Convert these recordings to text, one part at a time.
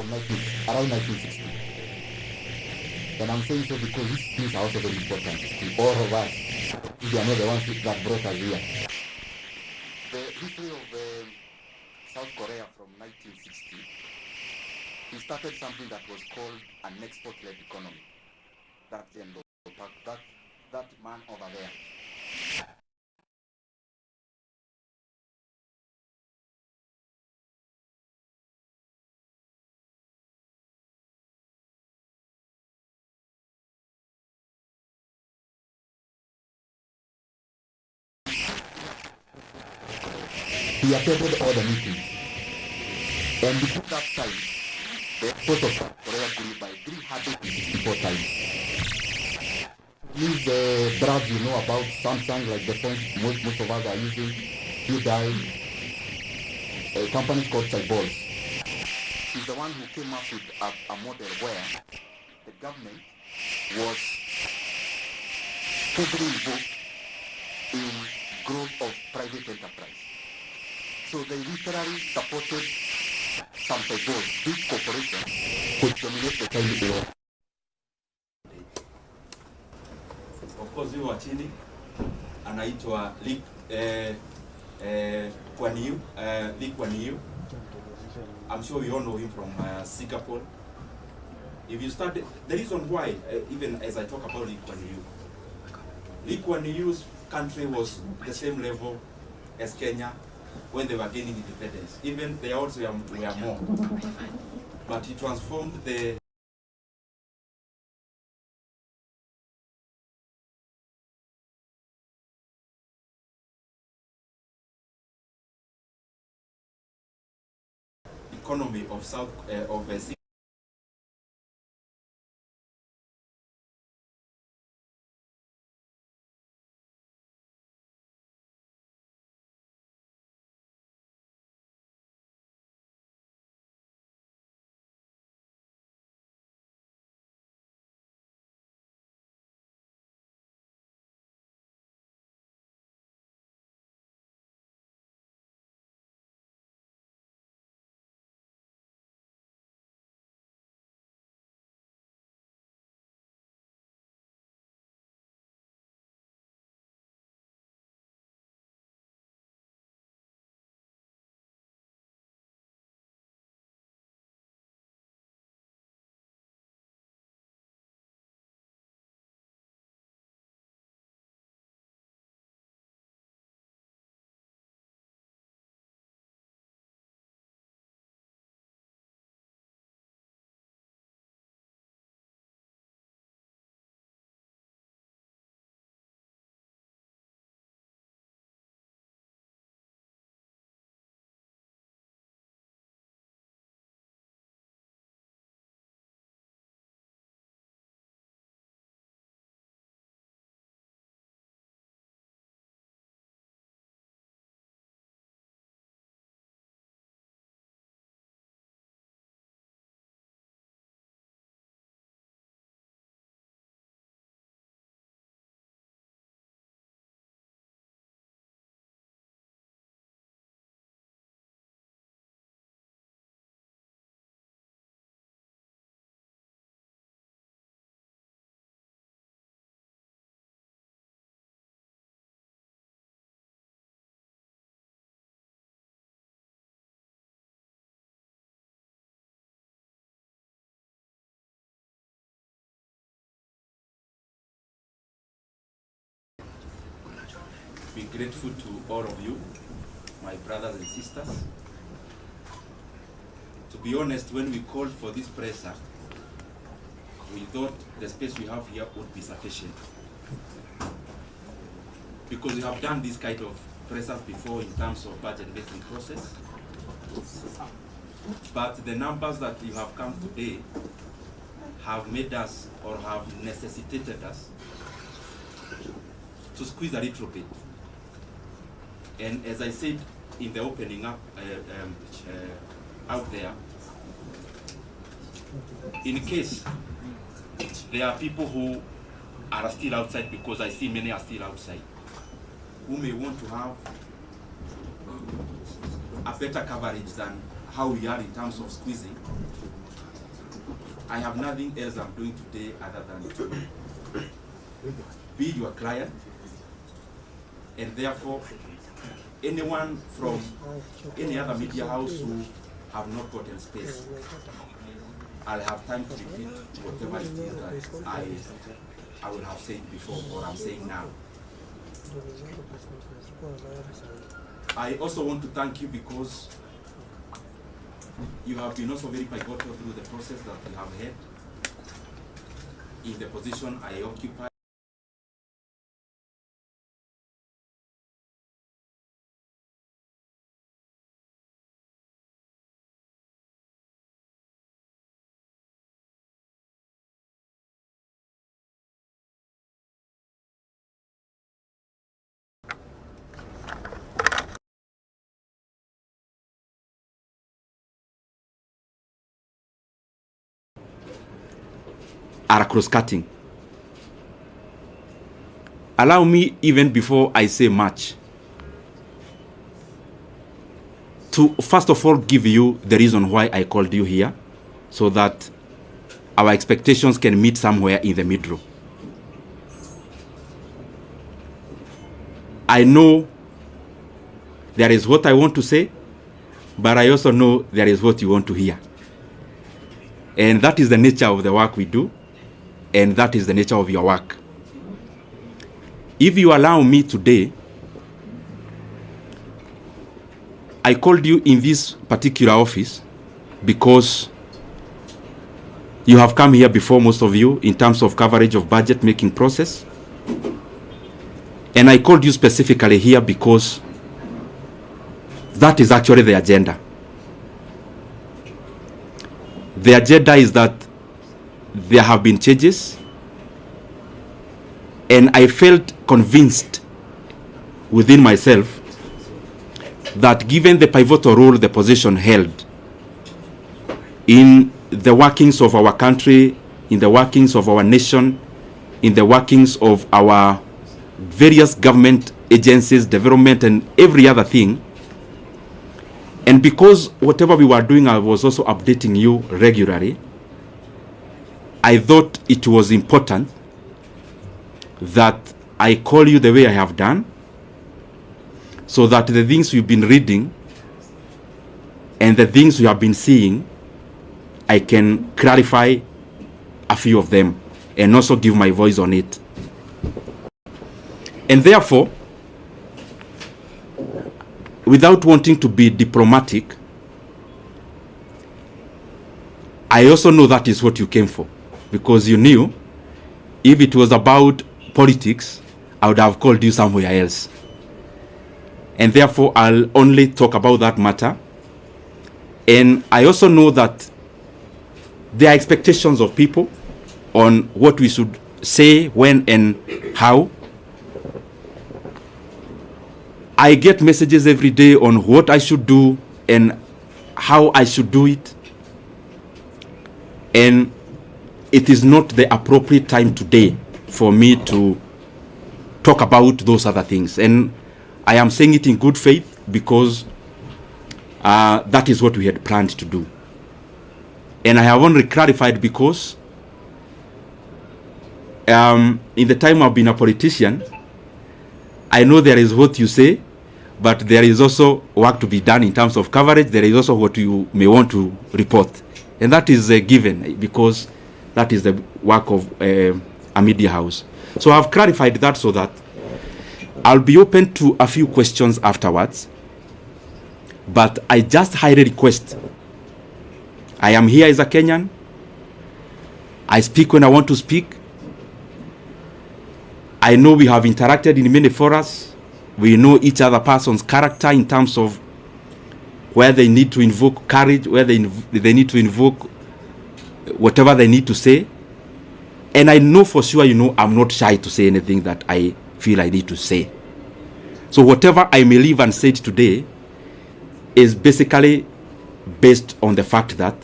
from around 1960. And I'm saying so because these things are also very important to all of us. We are not the ones that brought us here. The history of South Korea from 1960, he started something that was called an export-led economy. That man over there. He attended all the meetings. And between that time, the export of South Korea grew by 364 times. These brands you know about Samsung, like the phones most of us are using, Hyundai, a company called Cyborg. He's the one who came up with a model where the government was heavily involved in growth of private enterprise. So they literally supported some Cyborg, big corporations, which dominate the Chinese world. Of course, you are chini anaitwa Lee Kuan Yew. I'm sure you all know him from Singapore. If you study, the reason why, even as I talk about Lee Kuan Yew's country was the same level as Kenya when they were gaining independence. Even the odds were more. But he transformed the economy of be grateful to all of you, my brothers and sisters. To be honest, when we called for this presser, we thought the space we have here would be sufficient. Because we have done this kind of pressers before in terms of budget making process. But the numbers that you have come today have made us, or have necessitated us, to squeeze a little bit. And as I said in the opening up out there, in case there are people who are still outside, because I see many are still outside, who may want to have a better coverage than how we are in terms of squeezing, I have nothing else I'm doing today other than to be your client, and therefore anyone from any other media house who have not gotten space, I'll have time to repeat whatever it is that I will have said before or I'm saying now. I also want to thank you because you have been also very pivotal through the process that we have had in the position I occupy. Are cross-cutting. Allow me, even before I say much, to first of all give you the reason why I called you here, so that our expectations can meet somewhere in the middle. I know there is what I want to say, but I also know there is what you want to hear. And that is the nature of the work we do. And that is the nature of your work. If you allow me today, I called you in this particular office because you have come here before, most of you, in terms of coverage of budget making process. And I called you specifically here because that is actually the agenda. The agenda is that there have been changes, and I felt convinced within myself that given the pivotal role the position held in the workings of our country, in the workings of our nation, in the workings of our various government agencies, development, and every other thing, and because whatever we were doing, I was also updating you regularly, I thought it was important that I call you the way I have done, so that the things we've been reading and the things we have been seeing, I can clarify a few of them and also give my voice on it. And therefore, without wanting to be diplomatic, I also know that is what you came for. Because you knew, if it was about politics, I would have called you somewhere else. And therefore, I'll only talk about that matter. And I also know that there are expectations of people on what we should say, when, and how. I get messages every day on what I should do and how I should do it. And it is not the appropriate time today for me to talk about those other things. And I am saying it in good faith because that is what we had planned to do. And I have only clarified because in the time I've been a politician, I know there is what you say, but there is also work to be done in terms of coverage. There is also what you may want to report. And that is given because that is the work of a media house. So I've clarified that so that I'll be open to a few questions afterwards. But I just highly request, I am here as a Kenyan. I speak when I want to speak. I know we have interacted in many forums. We know each other person's character in terms of where they need to invoke courage, where they need to invoke whatever they need to say. And I know for sure, you know, I'm not shy to say anything that I feel I need to say. So whatever I may leave unsaid today is basically based on the fact that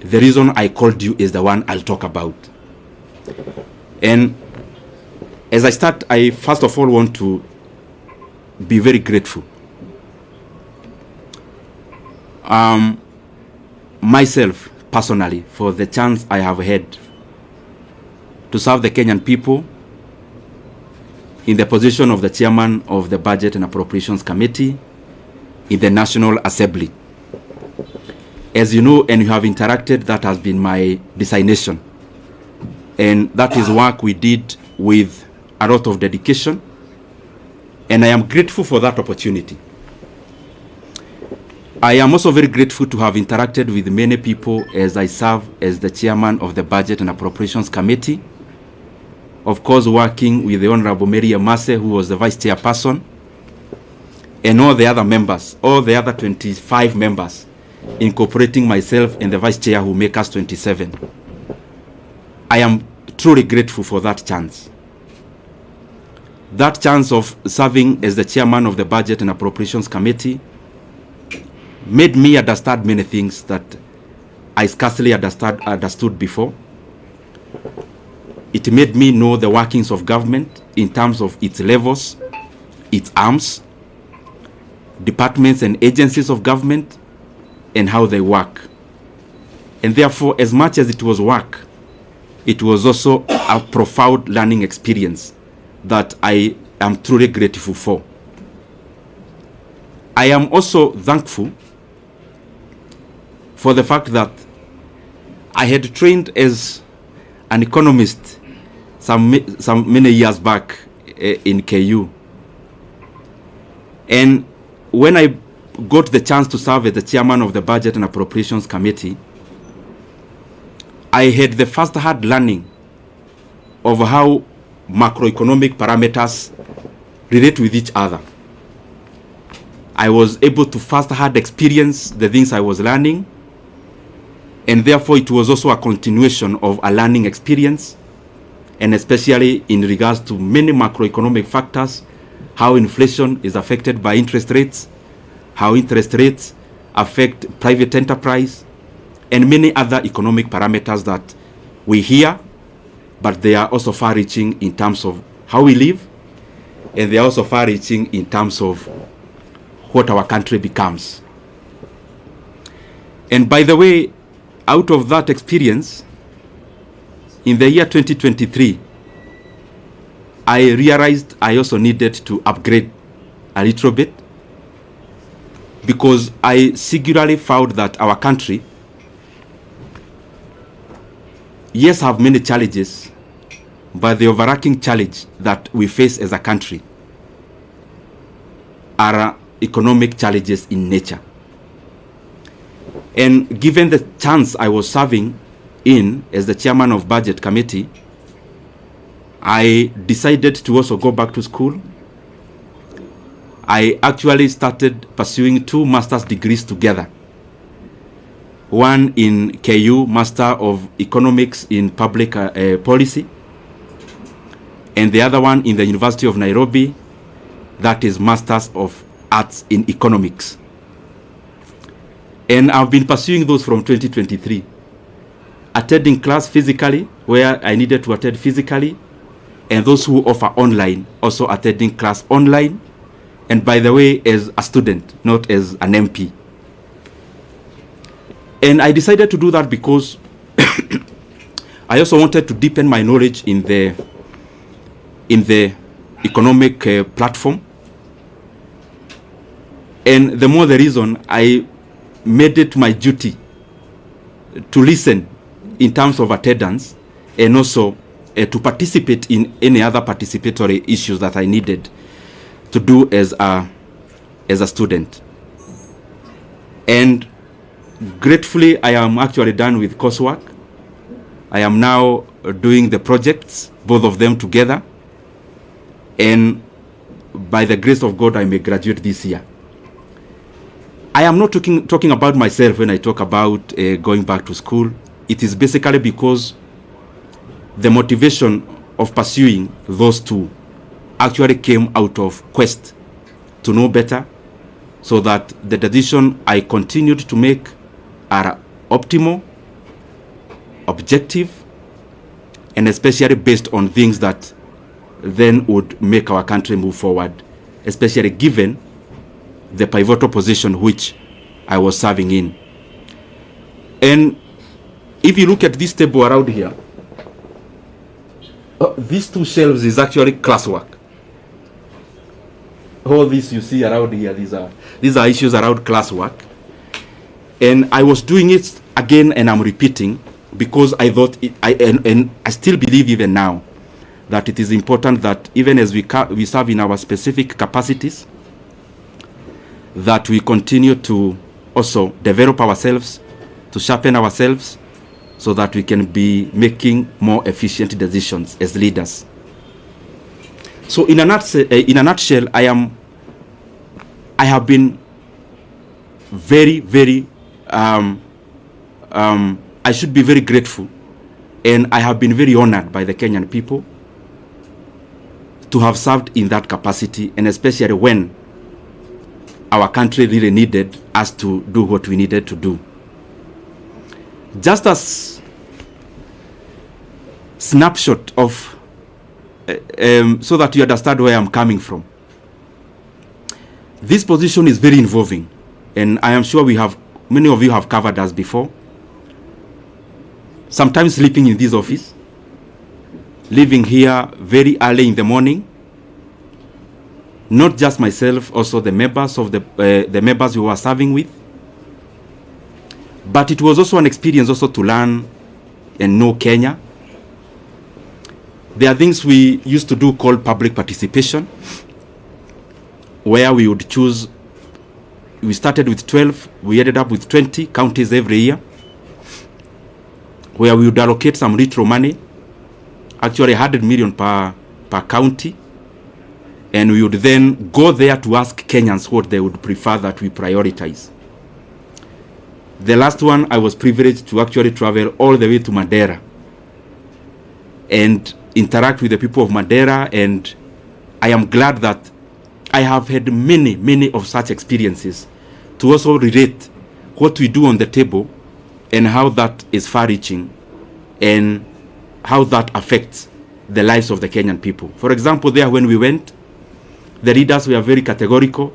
the reason I called you is the one I'll talk about. And as I start, I first of all want to be very grateful. Myself, personally for the chance I have had to serve the Kenyan people in the position of the chairman of the Budget and Appropriations Committee in the National Assembly. As you know and you have interacted, that has been my designation. And that is work we did with a lot of dedication. And I am grateful for that opportunity. I am also very grateful to have interacted with many people as I serve as the chairman of the Budget and Appropriations Committee. Of course, working with the Honorable Mary Amase, who was the vice chairperson, and all the other members, all the other 25 members, incorporating myself and the vice chair who make us 27. I am truly grateful for that chance. That chance of serving as the chairman of the Budget and Appropriations Committee made me understand many things that I scarcely understood before. It made me know the workings of government in terms of its levels, its arms, departments and agencies of government, and how they work. And therefore, as much as it was work, it was also a profound learning experience that I am truly grateful for. I am also thankful for the fact that I had trained as an economist some many years back in KU. And when I got the chance to serve as the chairman of the Budget and Appropriations Committee, I had the first-hand learning of how macroeconomic parameters relate with each other. I was able to first-hand experience the things I was learning, and therefore it was also a continuation of a learning experience, and especially in regards to many macroeconomic factors, how inflation is affected by interest rates, how interest rates affect private enterprise, and many other economic parameters that we hear, but they are also far-reaching in terms of how we live, and they are also far-reaching in terms of what our country becomes. And by the way, out of that experience, in the year 2023, I realized I also needed to upgrade a little bit, because I singularly found that our country, yes, have many challenges, but the overarching challenge that we face as a country are economic challenges in nature. And given the chance I was serving in as the chairman of Budget Committee, I decided to also go back to school. I actually started pursuing 2 master's degrees together. One in KU, Master of Economics in Public Policy, and the other one in the University of Nairobi, that is Masters of Arts in Economics. And I've been pursuing those from 2023. Attending class physically, where I needed to attend physically, and those who offer online, also attending class online, and by the way, as a student, not as an MP. And I decided to do that because I also wanted to deepen my knowledge in the economic platform. And the more the reason, I made it my duty to listen in terms of attendance, and also to participate in any other participatory issues that I needed to do as a student. And gratefully, I am actually done with coursework. I am now doing the projects, both of them together, and by the grace of God, I may graduate this year. I am not talking about myself when I talk about going back to school. It is basically because the motivation of pursuing those 2 actually came out of quest to know better, so that the decision I continued to make are optimal, objective, and especially based on things that then would make our country move forward, especially given the pivotal position which I was serving in. And if you look at this table around here, these two shelves is actually classwork. All this you see around here, these are issues around classwork. And I was doing it again, and I'm repeating, because I thought, and I still believe even now, that it is important that even as we serve in our specific capacities, that we continue to also develop ourselves, to sharpen ourselves, so that we can be making more efficient decisions as leaders. So in a nutshell, I have been very, very, I should be very grateful, and I have been very honored by the Kenyan people to have served in that capacity, and especially when our country really needed us to do what we needed to do. Just as snapshot of, so that you understand where I'm coming from. This position is very involving, and I am sure many of you have covered us before. Sometimes sleeping in this office, leaving here very early in the morning. Not just myself, also the members of the members who are serving with. But it was also an experience also to learn and know Kenya. There are things we used to do called public participation, where we would choose. We started with 12, we ended up with 20 counties every year, where we would allocate some retro money, actually 100 million per county, and we would then go there to ask Kenyans what they would prefer that we prioritize. The last one, I was privileged to actually travel all the way to Madeira and interact with the people of Madeira, and I am glad that I have had many of such experiences to also relate what we do on the table and how that is far-reaching and how that affects the lives of the Kenyan people. For example, there when we went, the leaders were very categorical.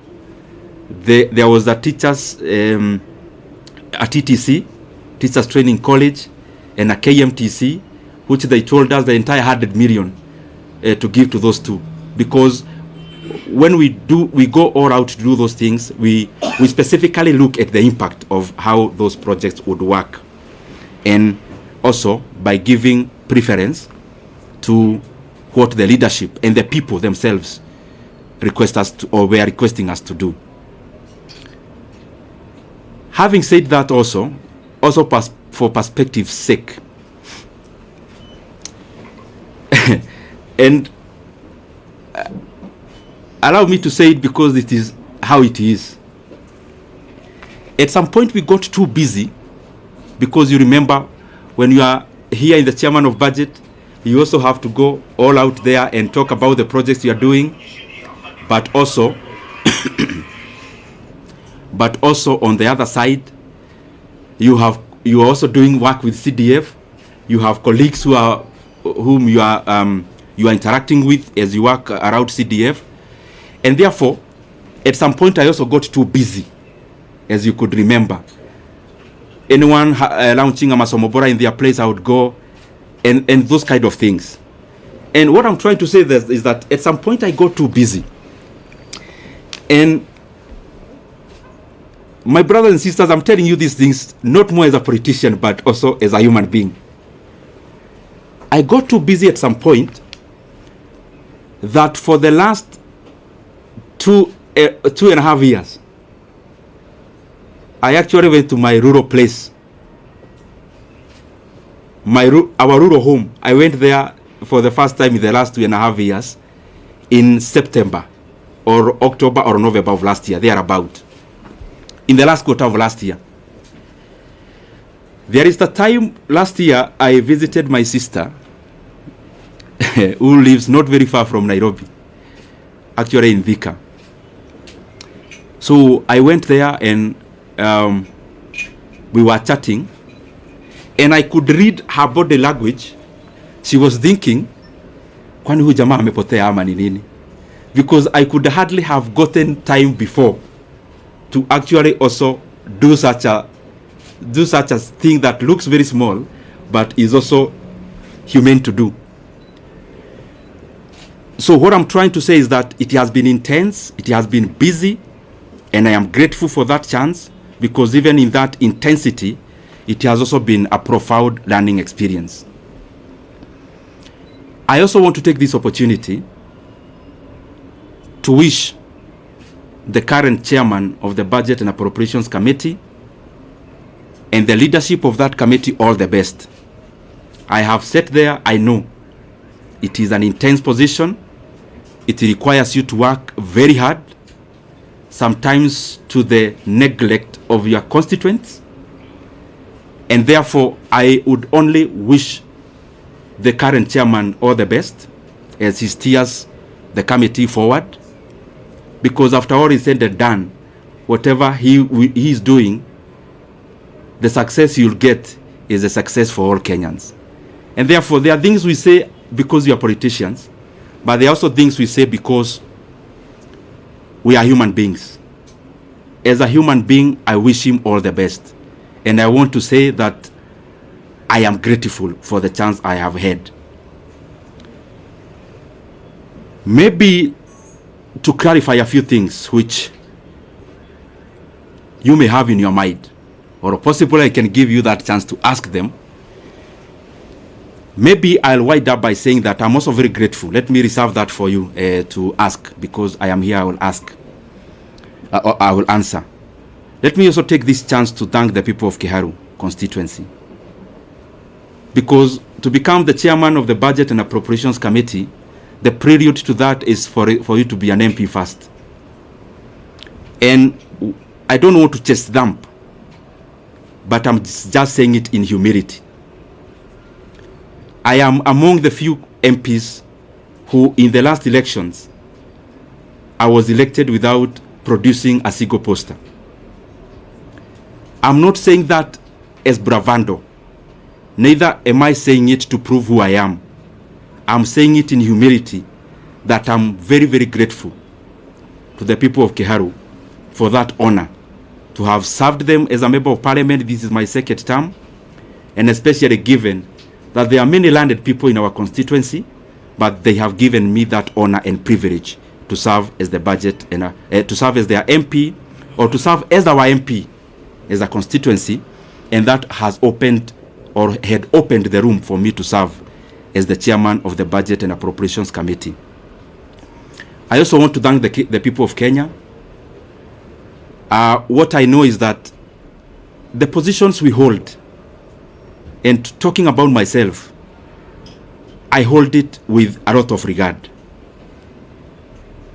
There was a teachers, a TTC, Teachers Training College, and a KMTC, which they told us the entire 100 million to give to those two. Because when we go all out to do those things, we specifically look at the impact of how those projects would work. And also by giving preference to what the leadership and the people themselves request us to, or were requesting us to do. Having said that, also for perspective's sake, and allow me to say it because it is how it is. At some point we got too busy, because you remember when you are here in the chairman of budget, you also have to go all out there and talk about the projects you are doing, but also on the other side, you are also doing work with CDF. You have colleagues whom you are interacting with as you work around CDF, and therefore, at some point, I also got too busy, as you could remember. Anyone launching a Masomobora in their place, I would go, and those kind of things. And what I'm trying to say is that at some point I got too busy. And my brothers and sisters, I'm telling you these things not more as a politician, but also as a human being. I got too busy at some point that for the last 2.5 years, I actually went to my rural place, our rural home. I went there for the first time in the last 2.5 years in September or October or November of last year, thereabout, in the last quarter of last year. There is the time last year I visited my sister who lives not very far from Nairobi, actually in Thika. So I went there and we were chatting, and I could read her body language. She was thinking, kwani huyu jamaa amepotea ama ni nini? Because I could hardly have gotten time before to actually also do such a thing that looks very small, but is also humane to do. So what I'm trying to say is that it has been intense, it has been busy, and I am grateful for that chance, because even in that intensity, it has also been a profound learning experience. I also want to take this opportunity to wish the current chairman of the Budget and Appropriations Committee and the leadership of that committee all the best. I have sat there, I know it is an intense position. It requires you to work very hard, sometimes to the neglect of your constituents. And therefore, I would only wish the current chairman all the best as he steers the committee forward. Because after all is said and done, whatever he is doing, the success you'll get is a success for all Kenyans. And therefore, there are things we say because we are politicians, but there are also things we say because we are human beings. As a human being, I wish him all the best. And I want to say that I am grateful for the chance I have had. Maybe to clarify a few things which you may have in your mind, or possibly I can give you that chance to ask them. Maybe I'll wind up by saying that I'm also very grateful. Let me reserve that for you to ask, because I am here, I will ask. I will answer. Let me also take this chance to thank the people of Kiharu constituency. Because to become the chairman of the Budget and Appropriations Committee, the prelude to that is for you to be an MP first. And I don't want to chest thump, but I'm just saying it in humility. I am among the few MPs who, in the last elections, I was elected without producing a single poster. I'm not saying that as bravado. Neither am I saying it to prove who I am. I'm saying it in humility that I'm very, very grateful to the people of Kiharu for that honor, to have served them as a member of parliament. This is my second term, and especially given that there are many landed people in our constituency, but they have given me that honor and privilege to serve as the budget and to serve as their MP, or to serve as our MP as a constituency, and that has opened or had opened the room for me to serve as the chairman of the Budget and Appropriations Committee. I also want to thank the people of Kenya. What I know is that the positions we hold, and talking about myself, I hold it with a lot of regard.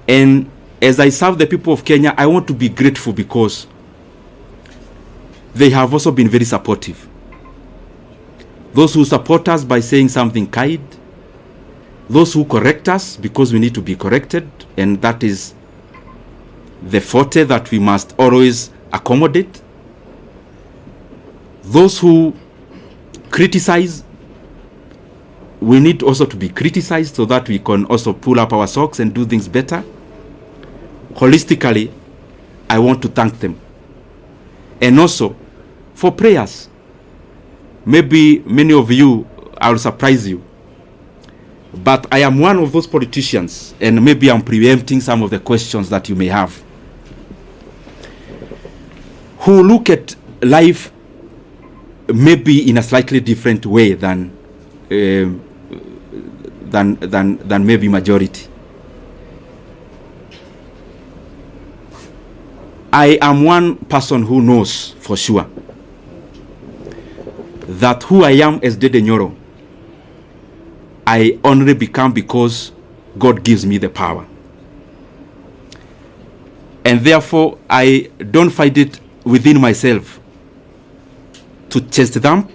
And as I serve the people of Kenya, I want to be grateful because they have also been very supportive. Those who support us by saying something kind, those who correct us because we need to be corrected, and that is the forte that we must always accommodate. Those who criticize, we need also to be criticized so that we can also pull up our socks and do things better. Holistically, I want to thank them. And also for prayers. Maybe many of you, I'll surprise you, but I am one of those politicians, and maybe I'm preempting some of the questions that you may have, who look at life maybe in a slightly different way than maybe majority. I am one person who knows for sure that who I am as Ndindi Nyoro, I only become because God gives me the power. And therefore, I don't find it within myself to chest thump,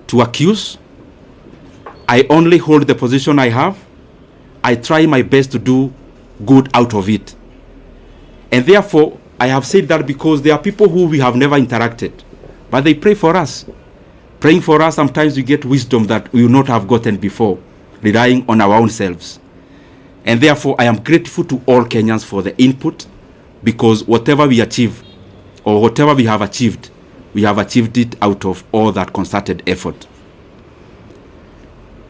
to accuse. I only hold the position I have. I try my best to do good out of it. And therefore, I have said that because there are people who we have never interacted, but they pray for us. Praying for us, sometimes we get wisdom that we will not have gotten before, relying on our own selves. And therefore, I am grateful to all Kenyans for the input, because whatever we achieve, or whatever we have achieved it out of all that concerted effort.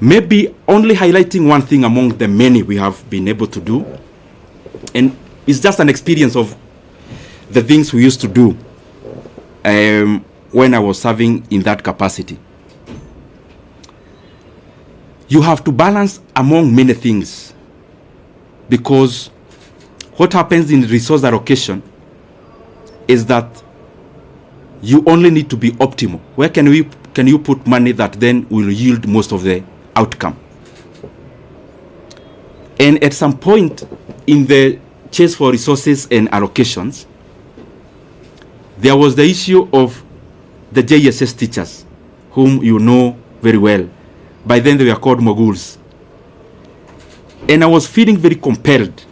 Maybe only highlighting one thing among the many we have been able to do, and it's just an experience of the things we used to do when I was serving in that capacity. You have to balance among many things, because what happens in resource allocation is that you only need to be optimal. Where can you put money that then will yield most of the outcome? And at some point in the chase for resources and allocations, there was the issue of the JSS teachers, whom you know very well. By then they were called moguls. And I was feeling very compelled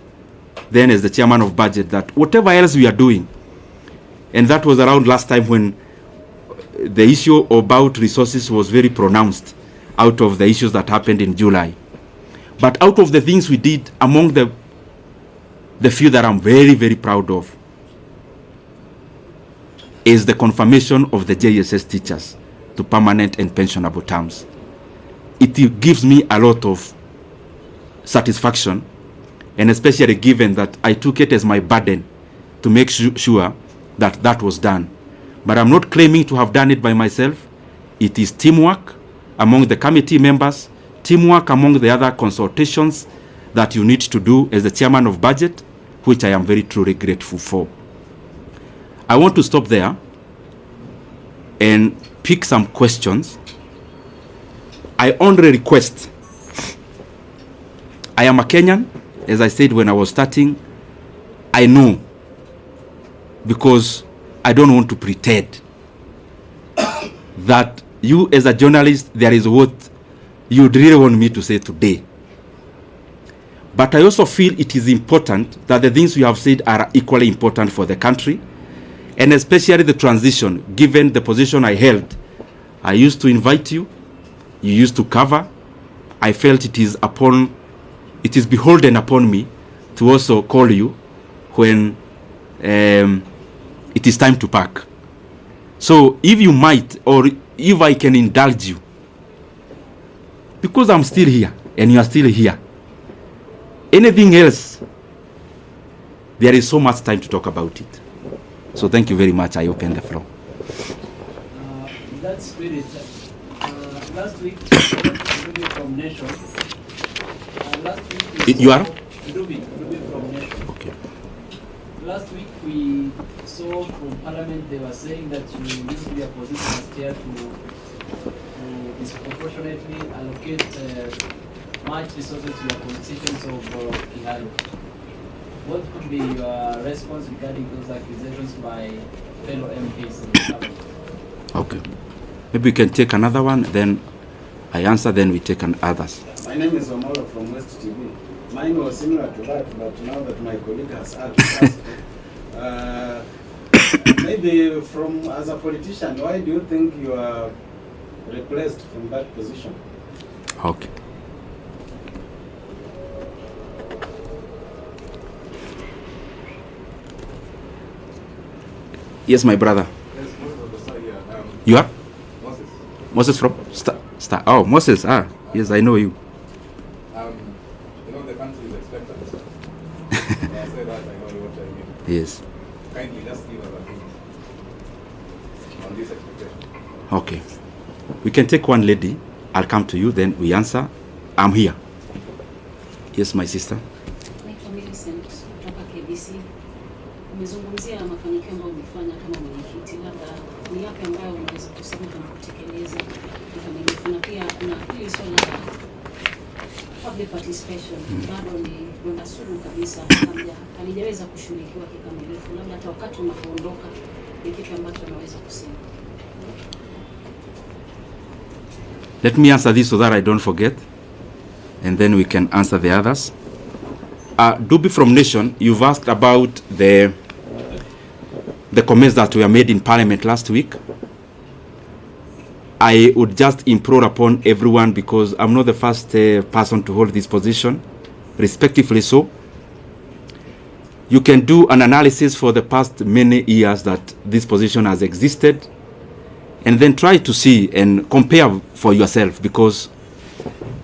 then as the chairman of budget that whatever else we are doing, and that was around last time when the issue about resources was very pronounced out of the issues that happened in July. But out of the things we did, among the few that I'm very, very proud of is the confirmation of the JSS teachers to permanent and pensionable terms. It gives me a lot of satisfaction, and especially given that I took it as my burden to make sure that that was done. But I'm not claiming to have done it by myself. It is teamwork among the committee members, teamwork among the other consultations that you need to do as the chairman of budget, which I am very truly grateful for. I want to stop there and pick some questions. I only request, I am a Kenyan, as I said when I was starting. I know, because I don't want to pretend that you as a journalist, there is what you really want me to say today. But I also feel it is important that the things we have said are equally important for the country, and especially the transition, given the position I held. I used to invite you, you used to cover. I felt it is beholden upon me to also call you when it is time to pack. So if you might, or if I can indulge you, because I'm still here and you are still here, anything else, there is so much time to talk about it. So thank you very much. I open the floor. That spirit, last week, Ndindi from Nation. Last week you are? Ndindi from Nation. Okay. Last week we saw from Parliament they were saying that you used your position as chair to disproportionately allocate much resources to your constituents of Kiharu. What could be your response regarding those accusations by fellow MPs in the Parliament? Okay. Maybe we can take another one, then I answer, then we take others. My name is Omolo from West TV. Mine was similar to that, but now that my colleague has asked, maybe as a politician, why do you think you are replaced from that position? Okay. Yes, my brother. Yes, You are? Moses. Moses from Star. Oh, Moses. Yes, I know you. The country is expectant. When I say that, I know what I mean. Yes. Kindly just give us a hint on this expectation. Okay. We can take one lady. I'll come to you, then we answer. I'm here. Yes, my sister. Naitwa Millicent kutoka KBC. Umezungumzia mafanikio ambayo umefanya kama mwenyekiti, labda ni yapi ambayo unaweza kusema kama kutekeleza kikamilifu, na pia kuna hili swala la public participation bado ni donda sugu kabisa, halijaweza kushughulikiwa kikamilifu, labda hata wakati unapoondoka ni kitu ambacho unaweza kusema. Let me answer this so that I don't forget, and then we can answer the others. Dubi from Nation, you've asked about the comments that were made in Parliament last week. I would just implore upon everyone, because I'm not the first person to hold this position, respectively so. You can do an analysis for the past many years that this position has existed, and then try to see and compare for yourself, because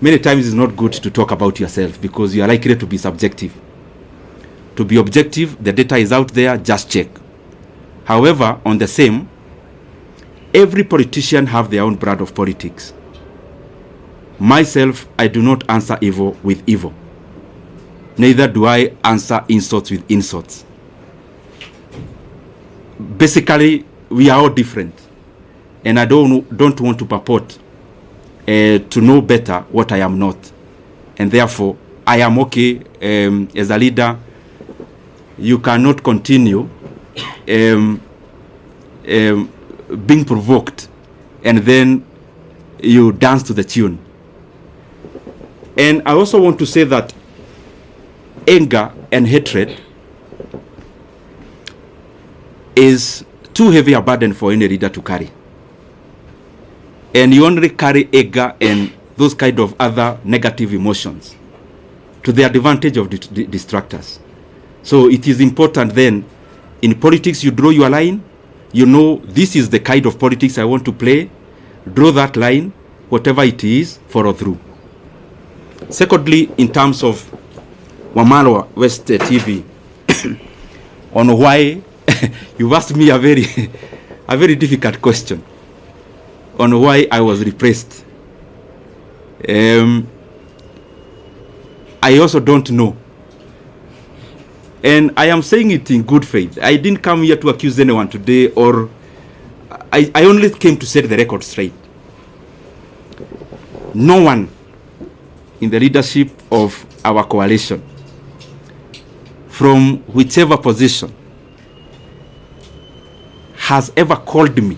many times it's not good to talk about yourself because you are likely to be subjective. To be objective, the data is out there, just check. However, on the same, every politician have their own brand of politics. Myself, I do not answer evil with evil. Neither do I answer insults with insults. Basically, we are all different. And I don't want to purport to know better what I am not. And therefore, I am okay as a leader. You cannot continue being provoked and then you dance to the tune. And I also want to say that anger and hatred is too heavy a burden for any leader to carry. And you only carry anger and those kind of other negative emotions to the advantage of the distractors. So it is important then, in politics you draw your line, you know this is the kind of politics I want to play, draw that line, whatever it is, follow through. Secondly, in terms of Wamalwa West TV, on why, you've asked me a very difficult question on why I was repressed. I also don't know. And I am saying it in good faith. I didn't come here to accuse anyone today, or I only came to set the record straight. No one in the leadership of our coalition, from whichever position, has ever called me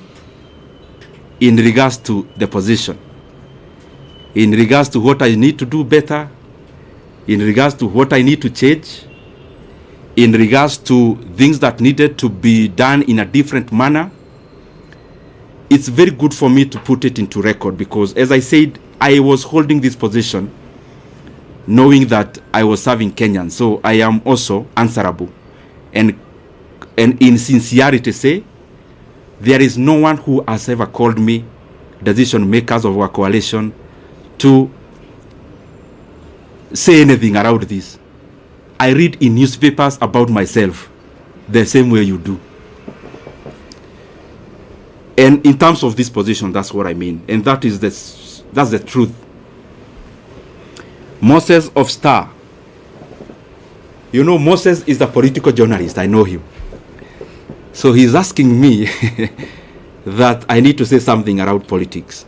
in regards to the position, in regards to what I need to do better, in regards to what I need to change, in regards to things that needed to be done in a different manner. It's very good for me to put it into record because, as I said, I was holding this position knowing that I was serving Kenyans. So I am also answerable. And in sincerity say, there is no one who has ever called me, decision makers of our coalition, to say anything around this. I read in newspapers about myself the same way you do. And in terms of this position, that's what I mean. And that's the truth. Moses of Star. You know, Moses is a political journalist. I know him. So he's asking me that I need to say something around politics.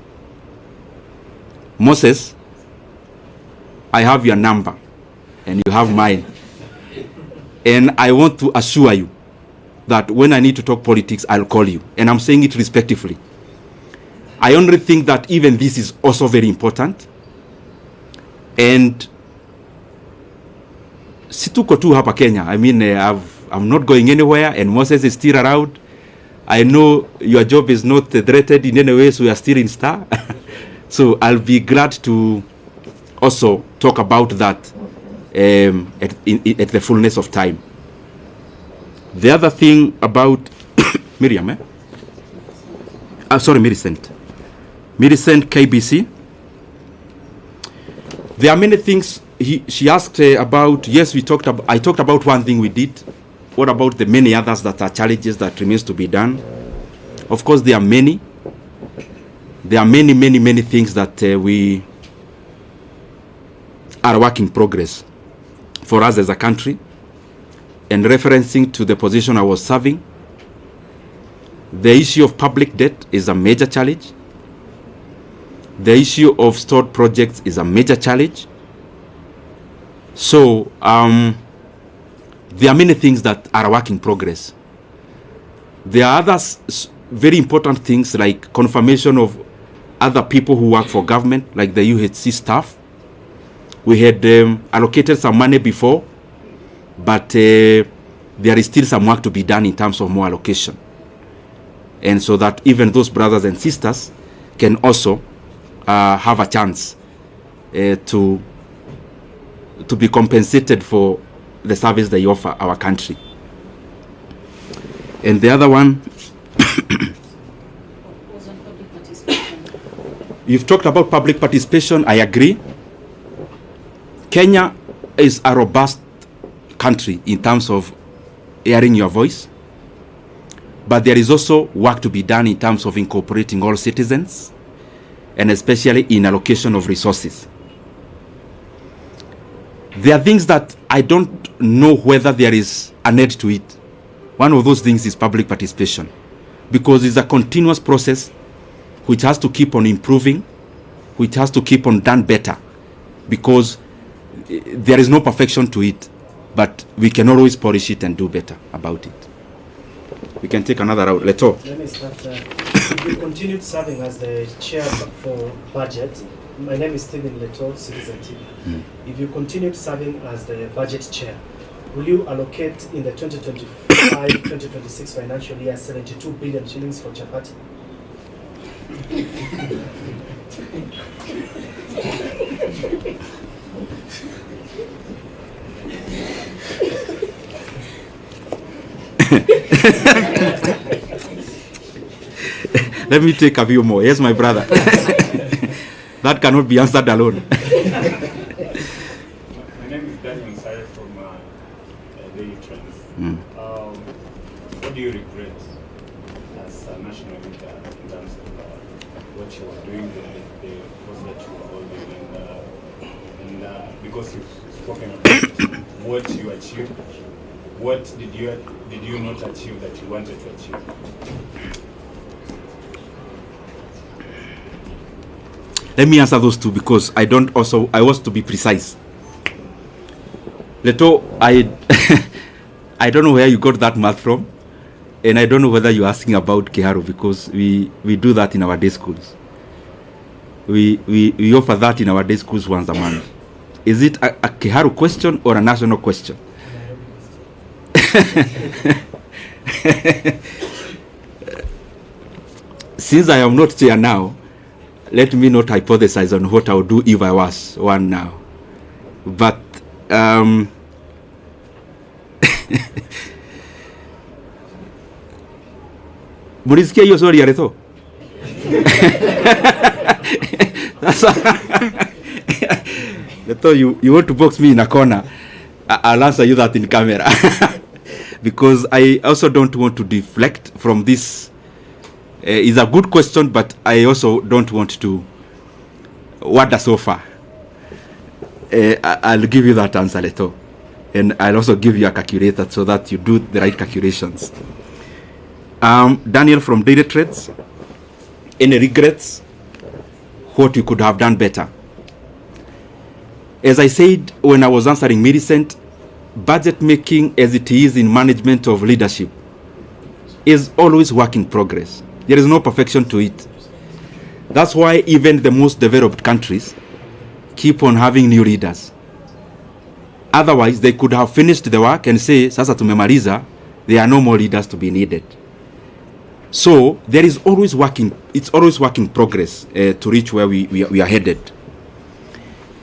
Moses, I have your number and you have mine. And I want to assure you that when I need to talk politics, I'll call you. And I'm saying it respectfully. I only think that even this is also very important. And situko tu hapa Kenya. I mean, I'm not going anywhere and Moses is still around. I know your job is not threatened in any way, so you are still in Star. So I'll be glad to also talk about that at the fullness of time. The other thing about Miriam, Millicent KBC. There are many things she asked about. Yes, I talked about one thing we did. What about the many others that are challenges that remains to be done? Of course, there are many. There are many things that we are a work in progress for us as a country. And referencing to the position I was serving, the issue of public debt is a major challenge. The issue of stored projects is a major challenge. So there are many things that are a work in progress. There are other very important things like confirmation of other people who work for government, like the UHC staff. We had allocated some money before, but there is still some work to be done in terms of more allocation. And so that even those brothers and sisters can also have a chance to be compensated for the service they offer our country. And the other one, Was on public participation. you've talked about public participation. I agree. Kenya is a robust country in terms of hearing your voice, but there is also work to be done in terms of incorporating all citizens, and especially in allocation of resources. There are things that I don't know whether there is a need to it. One of those things is public participation, because it's a continuous process which has to keep on improving, which has to keep on done better, because there is no perfection to it, but we can always polish it and do better about it. We can take another route. Leto. Let me start. If you continued serving as the chair for budget, my name is Stephen Leto, Citizen TV. If you continued serving as the budget chair, will you allocate in the 2025-2026 financial year 72 billion shillings for chapati? Let me take a few more. Yes, my brother. That cannot be answered alone. My name is Daniel Sare from Daily Trends. What do you regret as a national leader in terms of what you are doing, the course that you are holding, and because you've spoken about what you achieved, what did you not achieve that you wanted to achieve? Let me answer those two, because I want to be precise. Leto, I don't know where you got that math from, and I don't know whether you're asking about Kiharu, because we do that in our day schools. We offer that in our day schools once a month. Is it a Kiharu question or a national question? Since I am not chair now, let me not hypothesize on what I would do if I was one now. But mulisikia hiyo sorry ya Leto? Leto, you want to box me in a corner? I'll answer you that in camera. Because I also don't want to deflect from this. It's a good question, but I also don't want to wander so far. I'll give you that answer, Leto. And I'll also give you a calculator so that you do the right calculations. Daniel from Daily Trades. Any regrets? What you could have done better? As I said when I was answering Millicent, budget making as it is in management of leadership is always work in progress. There is no perfection to it. That's why even the most developed countries keep on having new leaders. Otherwise, they could have finished the work and say, sasa tumemaliza, there are no more leaders to be needed. So there is always it's always work in progress to reach where we are headed.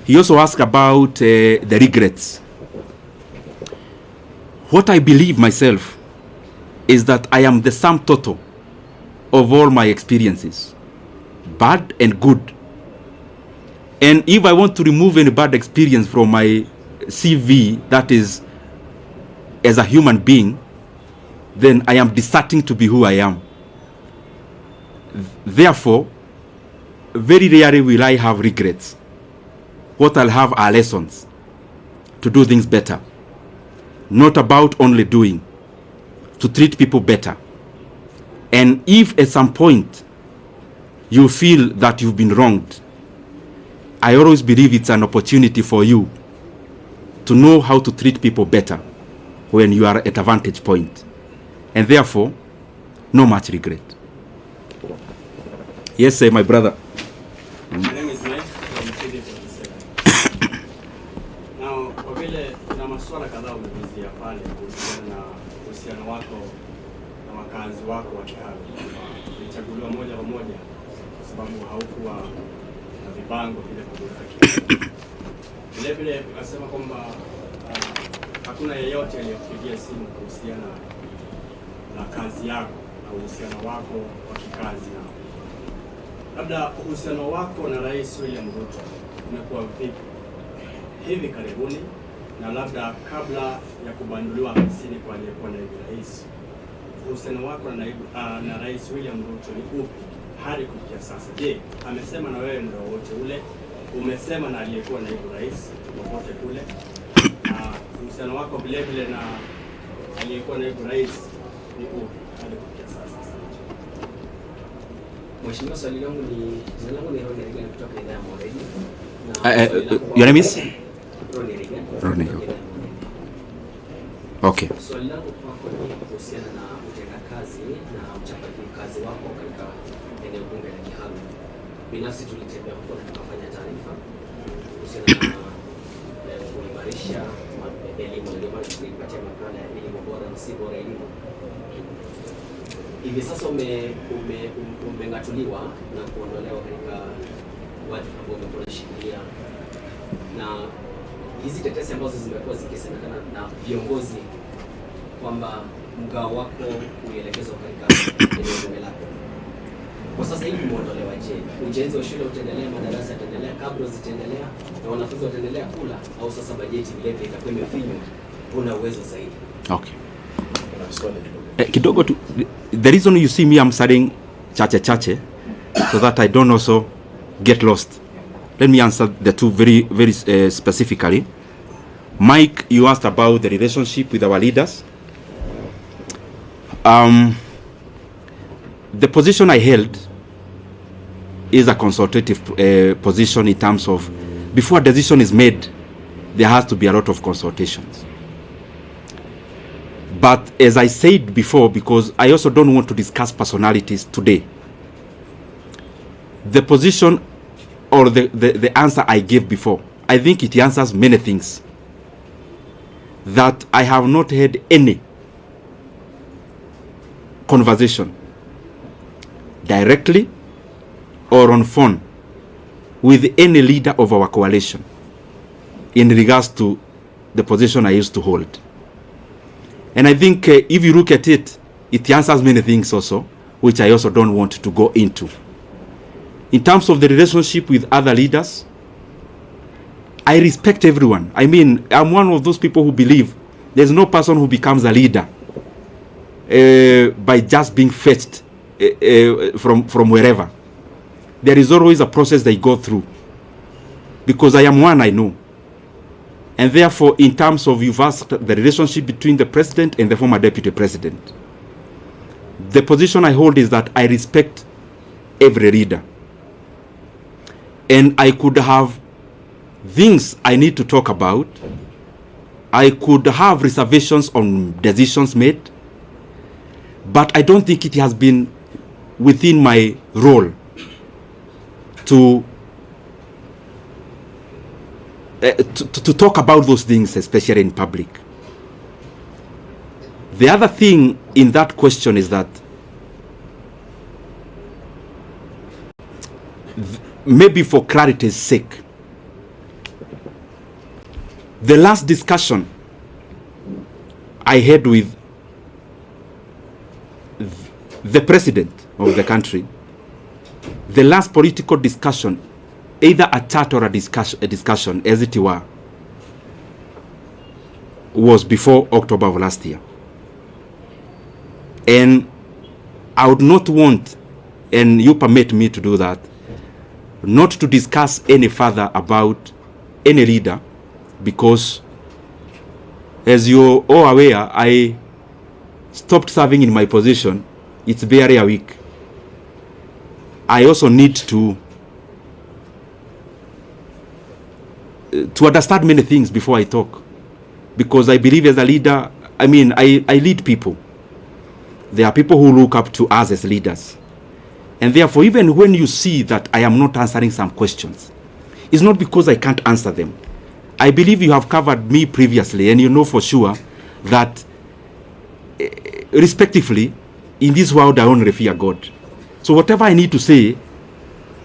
He also asked about the regrets. What I believe myself is that I am the sum total of all my experiences, bad and good. And if I want to remove any bad experience from my CV, that is, as a human being, then I am deserting to be who I am. Therefore, very rarely will I have regrets. What I'll have are lessons to do things better. Not about only doing, to treat people better. And if at some point you feel that you've been wronged, I always believe it's an opportunity for you to know how to treat people better when you are at a vantage point. And therefore, no much regret. Yes, sir, my brother. My name is Mike from KD47. Now, kwa vile kuna masuala kadhaa umeguzia pale kuhusiana na uhusiano wako na wakazi wako wa Kiharu. Ulichaguliwa moja kwa moja kwa sababu haukuwa na vibango vile kutoka Kiharu. Vile vile ukasema kwamba hakuna yeyote aliyekupigia simu kuhusiana na kazi yako na uhusiano wako wa kikazi na labda uhusiano wako na Rais William Ruto umekuwa vipi? hivi karibuni na labda kabla ya kubanduliwa afisini kwa aliyekuwa naibu rais, uhusiano wako na Rais William Ruto ni upi hadi kufikia sasa? Je, amesema na wewe muda wote ule? Umesema na aliyekuwa naibu rais popote kule? Uhusiano wako vile vile na aliyekuwa naibu rais ni upi hadi kufikia sasa? Mheshimiwa, swali langu ni jina langu ni Ronnie kutoka idhaa ya Moredi. Your name is Ronnie. Okay. Swali langu kwako ni kuhusiana na utendakazi na mchakato kazi wako katika eneo bunge la Kiharu. Binafsi tulitembea huko na tukafanya taarifa kuhusiana na kuimarisha elimu, ndio maana tulipatia makala ya elimu bora na si bora elimu. Hivi sasa umengatuliwa na kuondolewa katika wadhifa ambao umekuwa unashikilia, na hizi tetesi ambazo zimekuwa zikisemekana na viongozi kwamba mgao wako uelekezwa katika eneo bunge lako. Kwa sasa hivi umeondolewa, je, ujenzi wa shule utaendelea, madarasa yataendelea, kabla zitaendelea na wanafunzi wataendelea kula, au sasa bajeti vile vile itakuwa imefinywa, una uwezo zaidi? Okay. Kidogo tu, the reason you see me I'm studying chache so that I don't also get lost. Let me answer the two very specifically. Mike, you asked about the relationship with our leaders. The position I held is a consultative position in terms of before a decision is made, there has to be a lot of consultations. But as I said before, because I also don't want to discuss personalities today, the position or the answer I gave before, I think it answers many things. That I have not had any conversation directly or on phone with any leader of our coalition in regards to the position I used to hold. And I think if you look at it, it answers many things also, which I also don't want to go into. In terms of the relationship with other leaders, I respect everyone. I mean, I'm one of those people who believe there's no person who becomes a leader by just being fetched from wherever. There is always a process they go through. Because I am one, I know. And therefore, in terms of you've asked the relationship between the president and the former deputy president, the position I hold is that I respect every leader. And I could have things I need to talk about. I could have reservations on decisions made. But I don't think it has been within my role to talk about those things, especially in public. The other thing in that question is that maybe for clarity's sake, the last discussion I had with the president of the country, the last political discussion, either a chat or a discussion, as it were, was before October of last year. And I would not want, and you permit me to do that, not to discuss any further about any leader, because as you're all aware, I stopped serving in my position. It's barely a week. I also need to understand many things before I talk, because I believe as a leader, I mean, I lead people. There are people who look up to us as leaders. And therefore, even when you see that I am not answering some questions, it's not because I can't answer them. I believe you have covered me previously, and you know for sure that, respectively, in this world I only fear God. So whatever I need to say,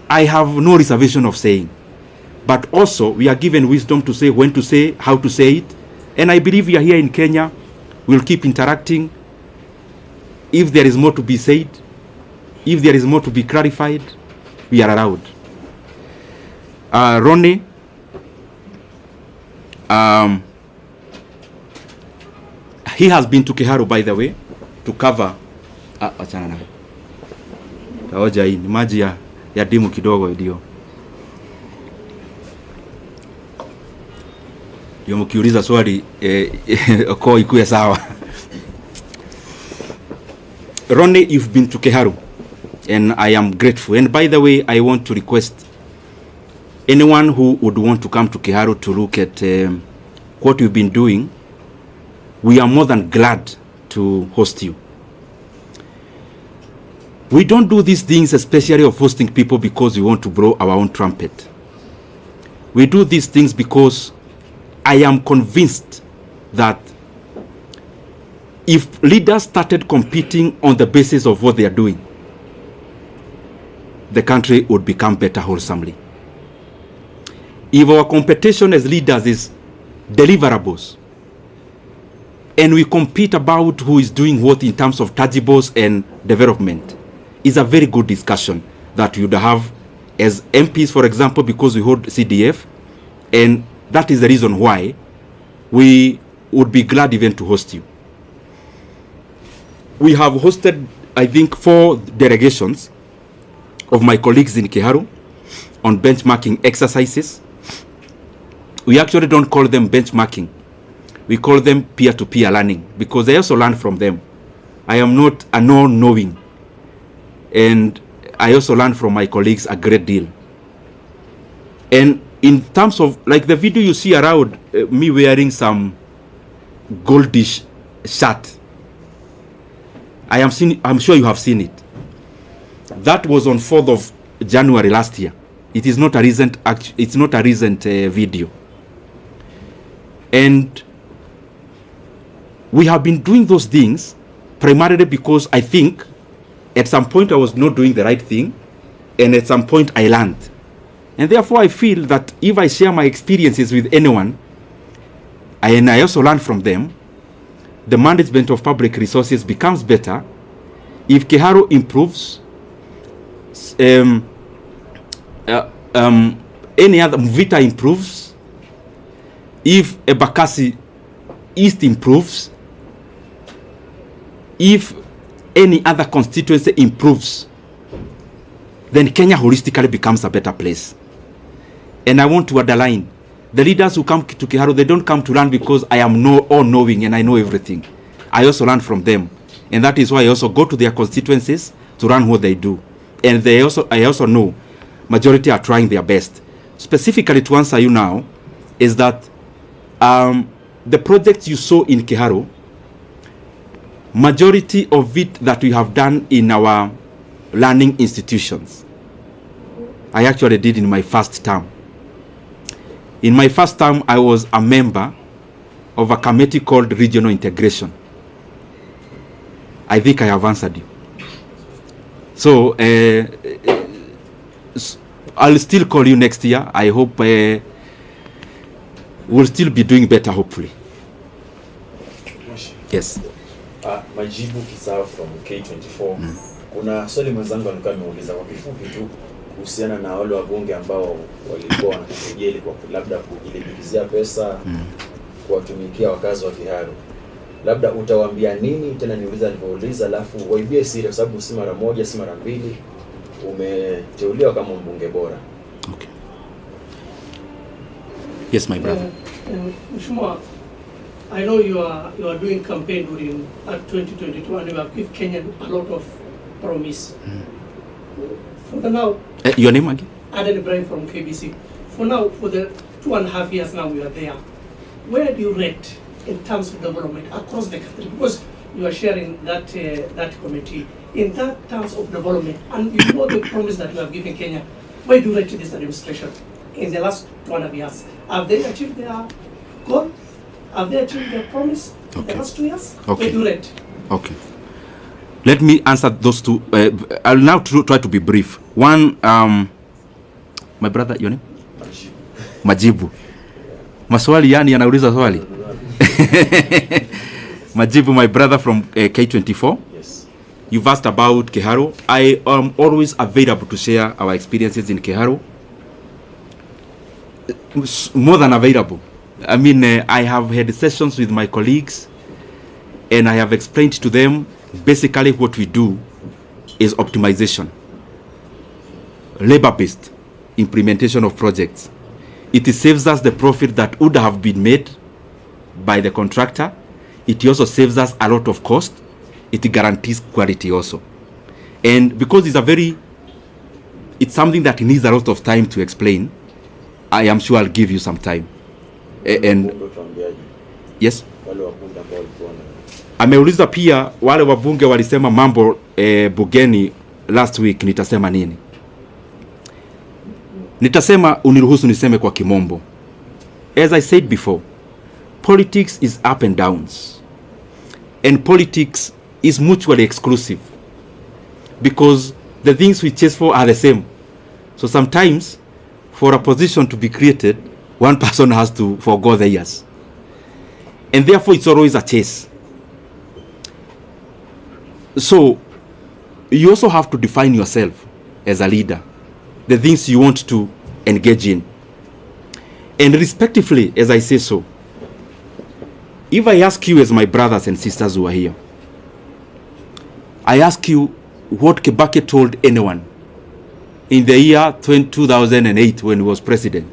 I have no reservation of saying. But also, we are given wisdom to say when to say, how to say it. And I believe we are here in Kenya. We'll keep interacting. If there is more to be said, if there is more to be clarified, we are around. Ronnie, He has been to Kiharu, by the way, to cover achana nawe. Taoja hii ni maji ya dimu kidogo ndio. Ndio mkiuliza swali kwa ikuwe sawa. Ronnie, you've been to Kiharu and I am grateful. And by the way, I want to request anyone who would want to come to Kiharu to look at what you've been doing. We are more than glad to host you. We don't do these things especially of hosting people because we want to blow our own trumpet. We do these things because I am convinced that if leaders started competing on the basis of what they are doing, the country would become better wholesomely. If our competition as leaders is deliverables, and we compete about who is doing what in terms of tangibles and development, is a very good discussion that you would have as MPs, for example, because we hold CDF, and that is the reason why we would be glad even to host you. We have hosted, I think, 4 delegations of my colleagues in Kiharu on benchmarking exercises. We actually don't call them benchmarking. We call them peer-to-peer learning because I also learn from them. I am not a non-knowing. And I also learn from my colleagues a great deal. And in terms of, like the video you see around me wearing some goldish shirt, I'm sure you have seen it. That was on 4th of January last year. It is not a recent, it's not a recent video. And we have been doing those things primarily because I think at some point I was not doing the right thing, and at some point I learned. And therefore I feel that if I share my experiences with anyone, and I also learn from them, the management of public resources becomes better. If Kiharu improves, any other Mvita improves, if Ebakasi East improves, if any other constituency improves, then Kenya holistically becomes a better place. And I want to underline, the leaders who come to Kiharu, they don't come to learn because I am all-knowing and I know everything. I also learn from them. And that is why I also go to their constituencies to learn what they do. And I also know majority are trying their best. Specifically to answer you now, is that the projects you saw in Kiharu, majority of it that we have done in our learning institutions, I actually did in my first term. In my first term, I was a member of a committee called Regional Integration. I think I have answered you. So, I'll still call you next year. I hope we'll still be doing better, hopefully. Yes. Majibu Kisao from K24. Kuna swali mwenzangu alikuwa ameuliza kwa kifupi tu kuhusiana na wale wabunge ambao walikuwa wanakejeli kwa labda kujilipizia pesa kuwatumikia wakazi wa Kiharu. Labda utawaambia nini? Tena niuliza alipouliza, alafu waibie siri kwa sababu si mara moja si mara mbili umeteuliwa kama mbunge bora. Okay. Yes, my brother. Mheshimiwa, I know you are doing campaign during 2022 and you have given Kenya a lot of promise. For the now, your name again? Aden Ibrahim from KBC. For now, for the 2.5 years now we are there. Where do you rate in terms of development across the country? Because you are sharing that that committee in that terms of development, and you know the promise that you have given Kenya. Where do you rate this administration in the last 2.5 years? Have they achieved their goal? Have they achieved their promise in the last 2 years? Okay. Where do you rate? Okay. Let me answer those two. I'll now try to be brief. One, my brother, your name? Majibu. Maswali yani anauliza swali. Majibu, my brother from K24. Yes. You've asked about Kiharu. I am always available to share our experiences in Kiharu. More than available. I mean, I have had sessions with my colleagues, and I have explained to them basically what we do is optimization, labor-based implementation of projects. It saves us the profit that would have been made by the contractor. It also saves us a lot of cost. It guarantees quality also. And because it's something that needs a lot of time to explain, I am sure I'll give you some time. And yes, ameuliza pia wale wabunge walisema mambo bugeni last week, nitasema nini? Nitasema, uniruhusu niseme kwa kimombo. As I said before, politics is up and downs. And politics is mutually exclusive. Because the things we chase for are the same. So sometimes, for a position to be created, one person has to forgo theirs. And therefore, it's always a chase. So, you also have to define yourself as a leader, the things you want to engage in. And respectively, as I say so, if I ask you as my brothers and sisters who are here, I ask you what Kibaki told anyone in the year 2008 when he was president,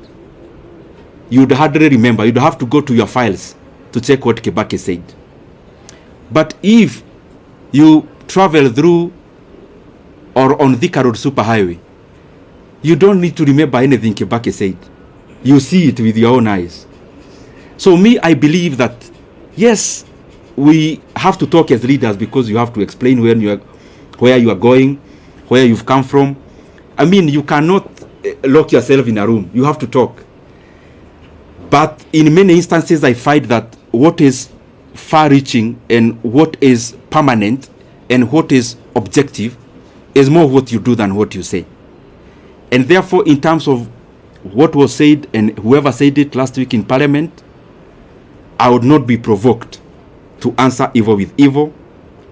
you'd hardly remember. You'd have to go to your files to check what Kibaki said. But if you travel through or on Thika Road Superhighway, you don't need to remember anything Kibaki said. You see it with your own eyes. So me, I believe that, yes, we have to talk as leaders because you have to explain where you are going, where you've come from. I mean, you cannot lock yourself in a room. You have to talk. But in many instances, I find that what is far-reaching and what is permanent and what is objective is more what you do than what you say. And therefore, in terms of what was said and whoever said it last week in Parliament, I would not be provoked to answer evil with evil,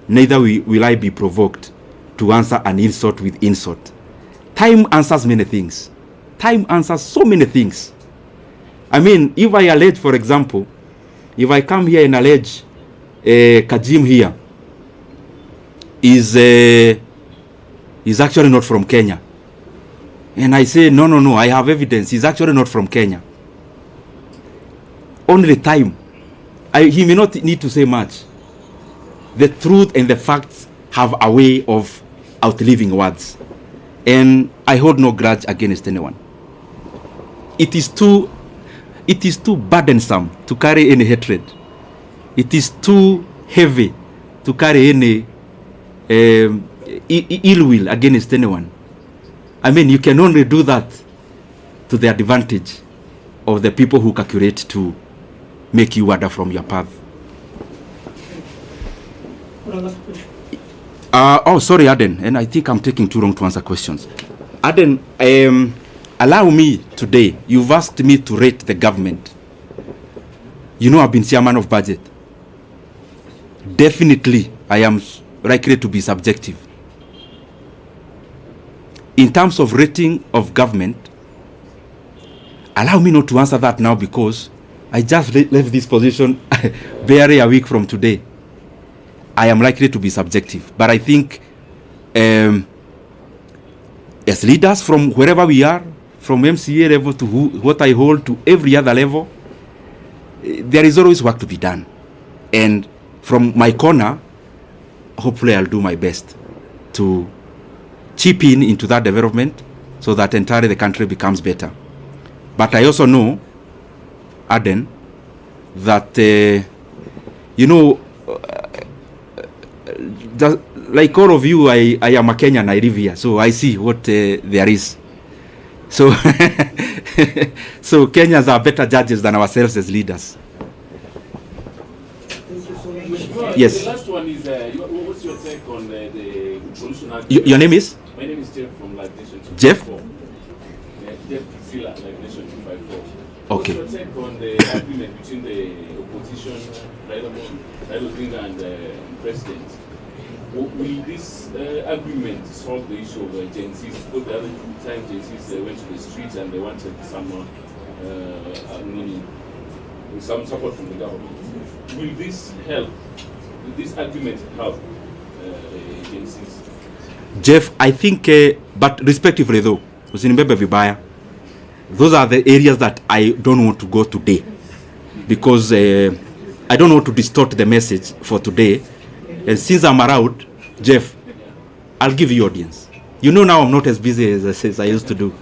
neither will I be provoked to answer an insult with insult. Time answers many things. Time answers so many things. I mean, if I allege, for example, if I come here and allege Kajim here is actually not from Kenya, and I say, no, I have evidence, he's actually not from Kenya. Only time. He may not need to say much. The truth and the facts have a way of outliving words. And I hold no grudge against anyone. It is too burdensome to carry any hatred. It is too heavy to carry any ill will against anyone. I mean, you can only do that to the advantage of the people who calculate to make you wander from your path. Oh, sorry, Aden, and I think I'm taking too long to answer questions. Aden, allow me today, you've asked me to rate the government. You know, I've been chairman of budget. Definitely, I am likely to be subjective. In terms of rating of government, allow me not to answer that now because I just left this position barely a week from today. I am likely to be subjective. But I think as leaders from wherever we are, from MCA level to what I hold to every other level, there is always work to be done. And from my corner, hopefully I'll do my best to chip in into that development so that entirely the country becomes better. But I also know, Aden, that, just like all of you, I am a Kenyan, I live here, so I see what there is. So, so Kenyans are better judges than ourselves as leaders. Yes. The last one is, what's your take on the solution? Your name is? My name is Jeff from Live Nation 254. Jeff? Jeff Zilla, Live Nation 254. Okay. What's your take on the agreement between the opposition, Raila Odinga, and the president? Will this agreement solve the issue of Gen Zs? Because the other time Gen Zs went to the streets and they wanted someone with some support from the government. Will this help? Will this argument help the agencies? Jeff, I think, but respectively though, usinibebe vibaya, those are the areas that I don't want to go today, because I don't want to distort the message for today. And since I'm around, Jeff, I'll give you audience. You know now I'm not as busy as I used to do,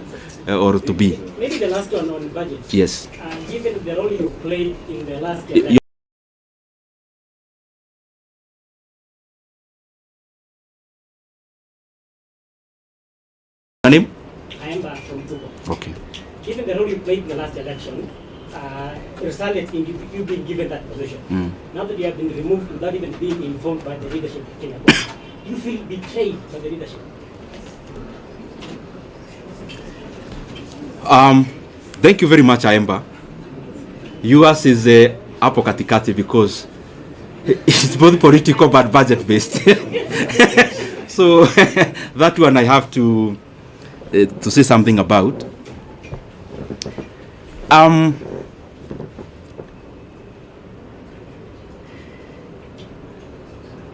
or to be. Maybe the last one on budget. Yes. Given the role you played in the last election. Your name? I am back from Togo. Okay. Given the role you played in the last election, resulted in you being given that position. Now that you have been removed without even being informed by the leadership of Kenya, you feel betrayed by the leadership? Thank you very much, Aemba. Yours is hapo katikati because it's both political but budget based. So that one I have to say something about.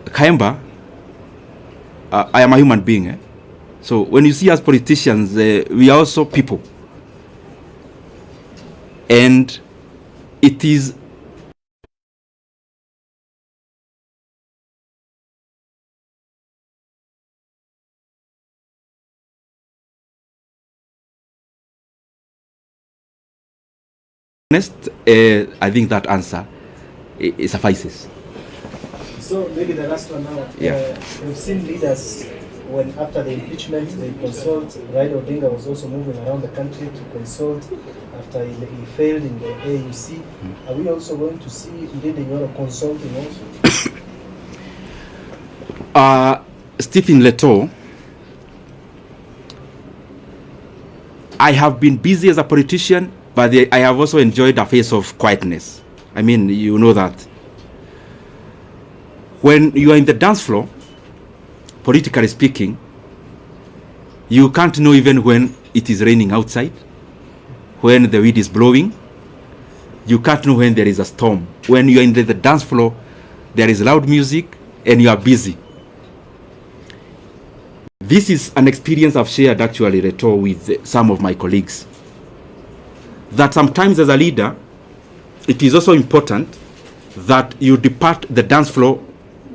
Kaemba, I am a human being. So when you see us politicians, we are also people. And it is honest, I think that answer it suffices. So maybe the last one now. Yeah. We've seen leaders when after the impeachment they consult. Raila Odinga was also moving around the country to consult after he failed in the AUC. Are we also going to see Ndindi Nyoro consulting also? Stephen Leto, I have been busy as a politician, but I have also enjoyed a phase of quietness. I mean, you know that. When you are in the dance floor, politically speaking, you can't know even when it is raining outside, when the wind is blowing. You can't know when there is a storm. When you are in the dance floor, there is loud music and you are busy. This is an experience I've shared actually, Reto, with some of my colleagues. That sometimes as a leader, it is also important that you depart the dance floor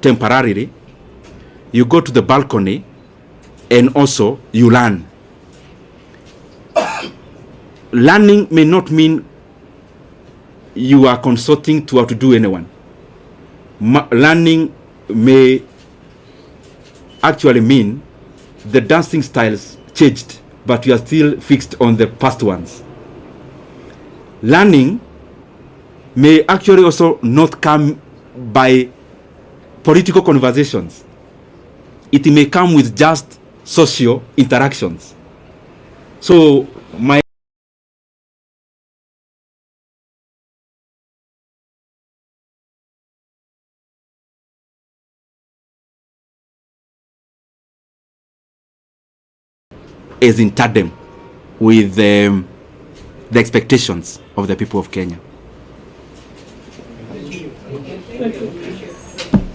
temporarily, you go to the balcony, and also you learn. Learning may not mean you are consulting to outdo anyone. Learning may actually mean the dancing styles changed, but you are still fixed on the past ones. Learning may actually also not come by political conversations. It may come with just social interactions. So my is in tandem with the expectations of the people of Kenya.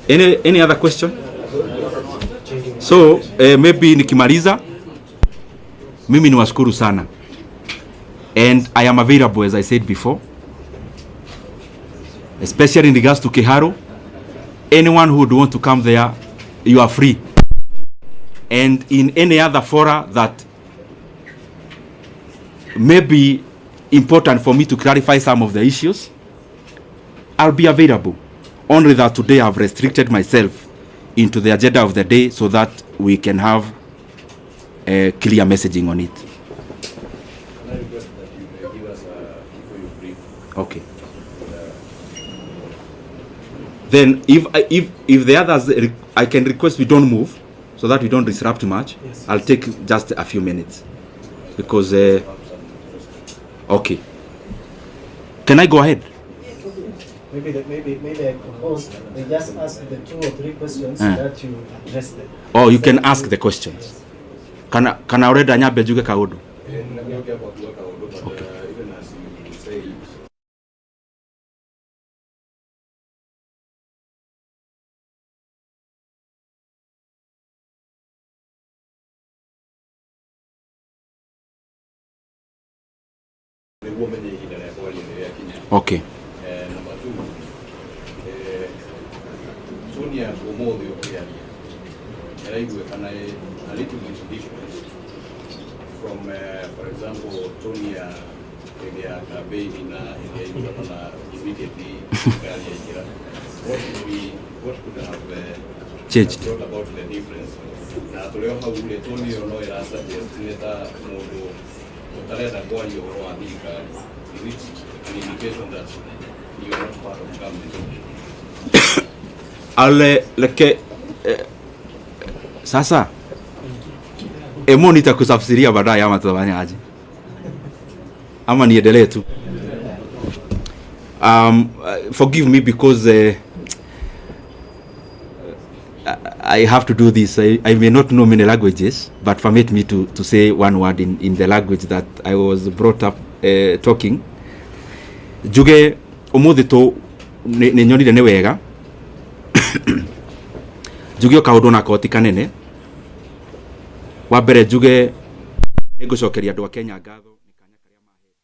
Any other question? So maybe nikimaliza, mimi niwashukuru sana, and I am available as I said before, especially in regards to Keharo. Anyone who would want to come there, you are free. And in any other fora that may be important for me to clarify some of the issues, I'll be available. Only that today I've restricted myself into the agenda of the day so that we can have a clear messaging on it. Can I request that you give us before you brief? Okay. Then if the others, I can request we don't move so that we don't disrupt too much. Yes. I'll take just a few minutes because okay. Can I go ahead? Maybe I propose they just ask the 2 or 3 questions that you address them. Oh, you can ask the questions. Can I already anyabe juge kaudu? Okay. Okay. Number 2, Sonia Gomodio Piani. A little bit different from, for example, Tonia immediately. What could have changed brought about the difference? Now, to know how we Tonia no era suggest modo utaleta kwa hiyo roandika. Is it an indication that you are not part of government? Sasa emo nitakusafsiria baadaye ama tutafanya aje? Ama niendelee tu? Forgive me because I have to do this. I may not know many languages, but permit me to say one word in the language that I was brought up talking. Juge umuthi tu ni nyonire ni wega juge kaundu na koti kanene wa mbere juge ni ngucokeria andu a Kenya ngatho ni kanya karia mahete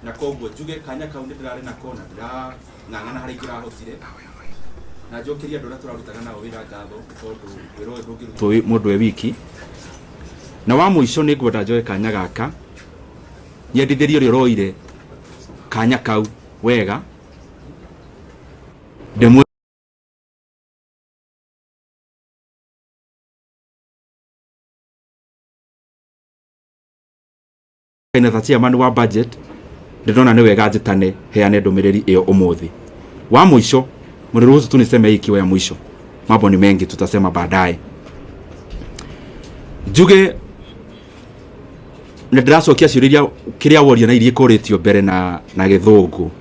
na koguo juge kanya kau ni ndirari na kona ndira ng'ang'ana hari ngira hotire na njokiria andu aria turarutaga nao wira ngatho tondu wiro uyu ndungiruta mundu e wiki na wa muico ni ngwenda njoe kanya gaka nyendithirie uri roire kanya kau wega ndemwe ina tatia manu wa budget ndona ni wega njitane heane ndumiriri iyo umuthi wa muico mniruhusu tu niseme ikiwa ya mwisho mambo ni mengi tutasema baadaye juge ndiracokia ciuria kiria woria na irie kuritio mbere na githungu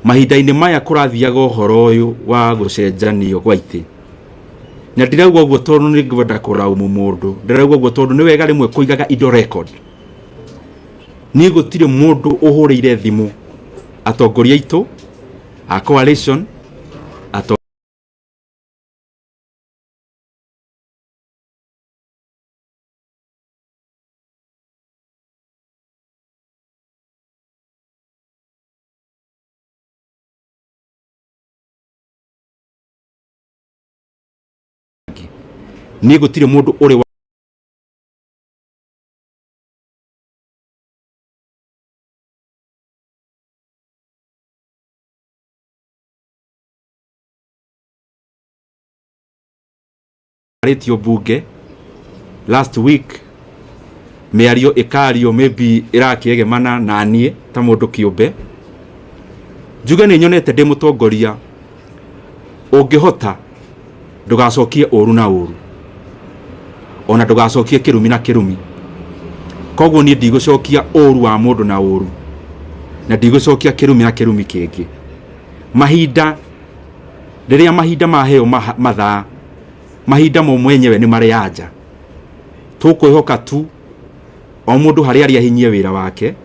mahinda-ini maya kurathiaga uhoro uyu wa gucenjanio gwa iti na ndirauga uguo tondu ni ngwenda kuraumu mundu ndirauga uguo tondu ni wega rimwe kuigaga indo record ni gutire mundu uhurire thimu atongoria itu a coalition ni gutire mundu uri aritio bunge last week miario ikario maybe irakiegemana na nie ta mundu kiumbe njuge ni nyonete ndi mutongoria ungihota ndugacokie uru na uru ona ndugacokie kirumi na kirumi koguo ni ndigucokia uru wa mundu na uru na ndigucokia kirumi na kirumi kingi mahinda riria mahinda maheo mathaa mahinda mo mwenyewe ni marianja tukwihoka tu o mundu hari ari ahinyie wira wake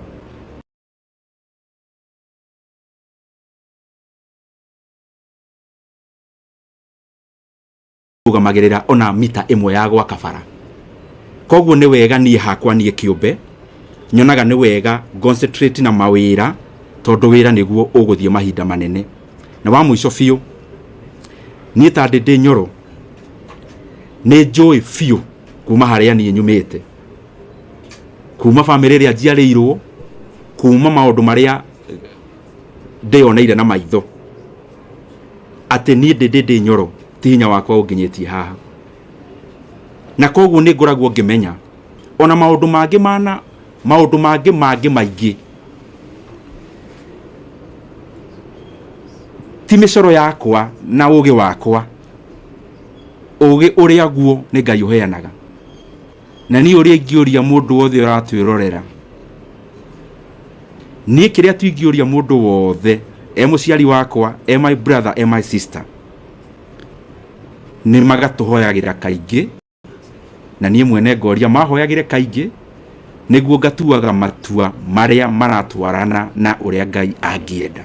ugamagirira ona mita imwe ya gwa kabara koguo ni wega nie hakwa nie kiumbe nyonaga ni wega concentrate na mawira tondu wira niguo uguthie mahinda manene. Na wa mwisho biu nie ta Ndindi Nyoro ni njui biu kuma haria nie nyumite, kuma family ria njiarirwo, kuma maundu maria ndioneire na maitho, ati nie Ndindi Nyoro ti hinya wakwa unginyitie haha. Na koguo ni ngoragwo ngimenya ona maundu mangi maingi ti micoro yakwa na ugi wakwa, ugi uria guo ni Ngai uheanaga. Na ni uria ingiuria mundu wothe uratwirorera, ni kiria tuingiuria mundu wothe muciari wakwa, my brother, my sister, ni magatuhoyagira kaingi, na nie mwene ngoria mahoyagire kaingi niguo ngatuaga matua maria maratwarana na uria Ngai angienda.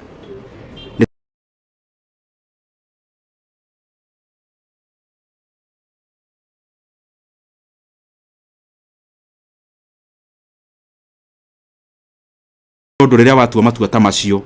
Tondu riria watua matua ta macio